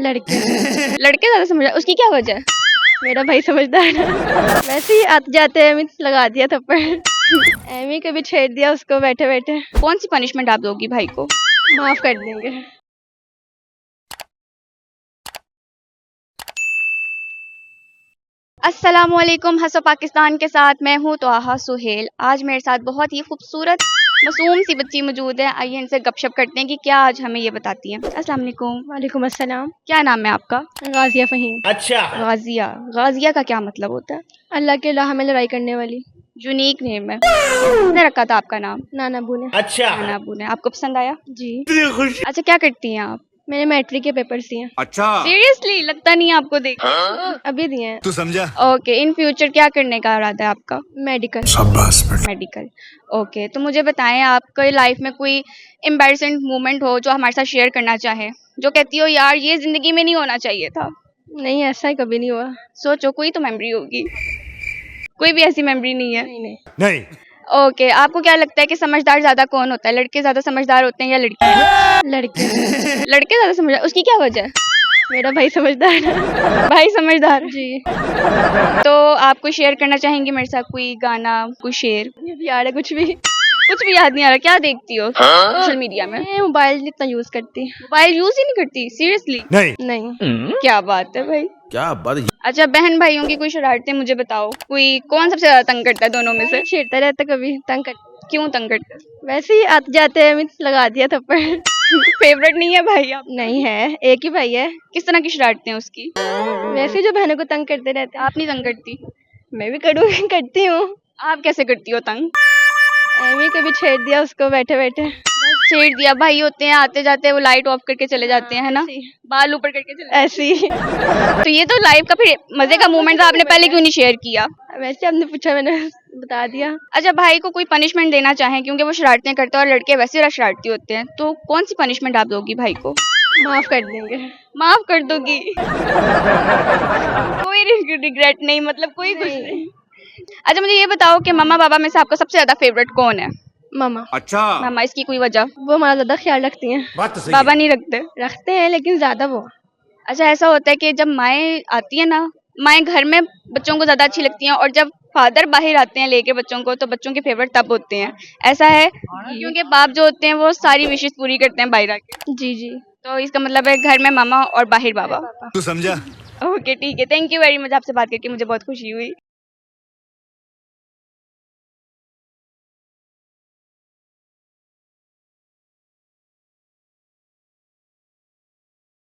लड़के। लड़के ज्यादा समझ उसकी क्या वजह है? मेरा भाई समझदार है। वैसे ही आते जाते एमी लगा दिया थप्पड़। एमी कभी छेड़ दिया उसको बैठे बैठे। कौन सी पनिशमेंट आप दोगी भाई को? माफ कर देंगे। अस्सलामुअलैकुम, हंसो पाकिस्तान के साथ मैं हूँ तोहा सुहेल। आज मेरे साथ बहुत ही खूबसूरत मासूम सी बच्ची मौजूद है। आइए इनसे गपशप करते हैं कि क्या आज हमें ये बताती है। अस्सलाम वालेकुम। वालेकुम अस्सलाम। क्या नाम है आपका? गाजिया फ़हीम। अच्छा। गाजिया। गाजिया का क्या मतलब होता है? अल्लाह के राह में लड़ाई करने वाली। यूनिक नेम है। किसने रखा था आपका नाम? नाना अबू ने। अच्छा। नाना अबू ने। आपको पसंद आया? जी। अच्छा, क्या करती हैं आप? मैंने मैट्रिक के पेपर्स दिए। अच्छा। सीरियसली? लगता नहीं है आपको देख। अभी दिए हैं। तू समझा? ओके, इन फ्यूचर क्या करने का इरादा है आपका? मेडिकल। मेडिकल। ओके, तो मुझे बताएं, आपके लाइफ में कोई एम्बैरेसिंग मोमेंट हो जो हमारे साथ शेयर करना चाहे, जो कहती हो यार ये जिंदगी में नहीं होना चाहिए था? नहीं, ऐसा ही कभी नहीं हुआ। सोचो, कोई तो मेमोरी होगी। कोई भी ऐसी मेमोरी नहीं है? नहीं। नहीं। ओके, आपको क्या लगता है कि समझदार ज्यादा कौन होता है? लड़के ज्यादा समझदार होते हैं या लड़कियां? लड़के। लड़के ज्यादा समझदार, उसकी क्या वजह है? मेरा भाई समझदार है। भाई समझदार। जी। तो आप कोई शेयर करना चाहेंगे मेरे साथ? कोई गाना, कोई शेर? यार है कुछ भी। कुछ भी याद नहीं आ रहा। क्या देखती हो सोशल मीडिया में? मैं मोबाइल इतना यूज करती। मोबाइल यूज ही नहीं करती? सीरियसली? नहीं। क्या बात है भाई। क्या बात। अच्छा, बहन भाइयों की कोई शरारतें मुझे बताओ। कोई कौन सबसे ज्यादा तंग करता है दोनों में से? छेड़ता रहता कभी तंग कर। क्यों तंग करता है? वैसे ही आते जाते एमी लगा दिया थप्पड़। फेवरेट नहीं है भाई आप? नहीं है, एक ही भाई है। किस तरह की शरारतें हैं उसकी? वैसे ही जो बहनों को तंग करते रहते हैं। आप नहीं तंग करती? मैं भी करूँगी, करती हूँ। आप कैसे करती हो तंग? एमी कभी छेड़ दिया उसको बैठे बैठे। बस छेड़ दिया। भाई होते हैं आते जाते वो लाइट ऑफ करके चले जाते हैं, है ना? बाल ऊपर करके चले ऐसी ही। तो ये तो लाइफ का फिर मजे का मोमेंट था, आपने पहले क्यों नहीं शेयर किया? वैसे आपने पूछा, मैंने बता दिया। अच्छा, भाई को कोई पनिशमेंट देना चाहें क्योंकि वो शरारतें करता है और लड़के वैसे ही शरारती होते हैं, तो कौन सी पनिशमेंट आप दोगी भाई को? माफ कर देंगे। माफ कर दोगी? कोई रिग्रेट नहीं, मतलब कोई कुछ नहीं। अच्छा, मुझे ये बताओ कि मम्मा पापा में से आपका सबसे ज्यादा फेवरेट कौन है? मामा। अच्छा। मामा, इसकी कोई वजह? वो हमारा ज्यादा ख्याल रखती हैं। बात तो सही बाबा नहीं रखते? रखते हैं लेकिन ज्यादा वो। अच्छा, ऐसा होता है कि जब माएँ आती है ना, माएँ घर में बच्चों को ज्यादा अच्छी लगती हैं, और जब फादर बाहर आते हैं लेके बच्चों को, तो बच्चों के फेवरेट तब होते हैं। ऐसा है? क्योंकि बाप जो होते हैं वो सारी विशेष पूरी करते हैं बाहर आके। जी जी। तो इसका मतलब है घर में मामा और बाहर बाबा। तू समझा? ओके, ठीक है। Thank you very much. आपसे बात करके मुझे बहुत खुशी हुई।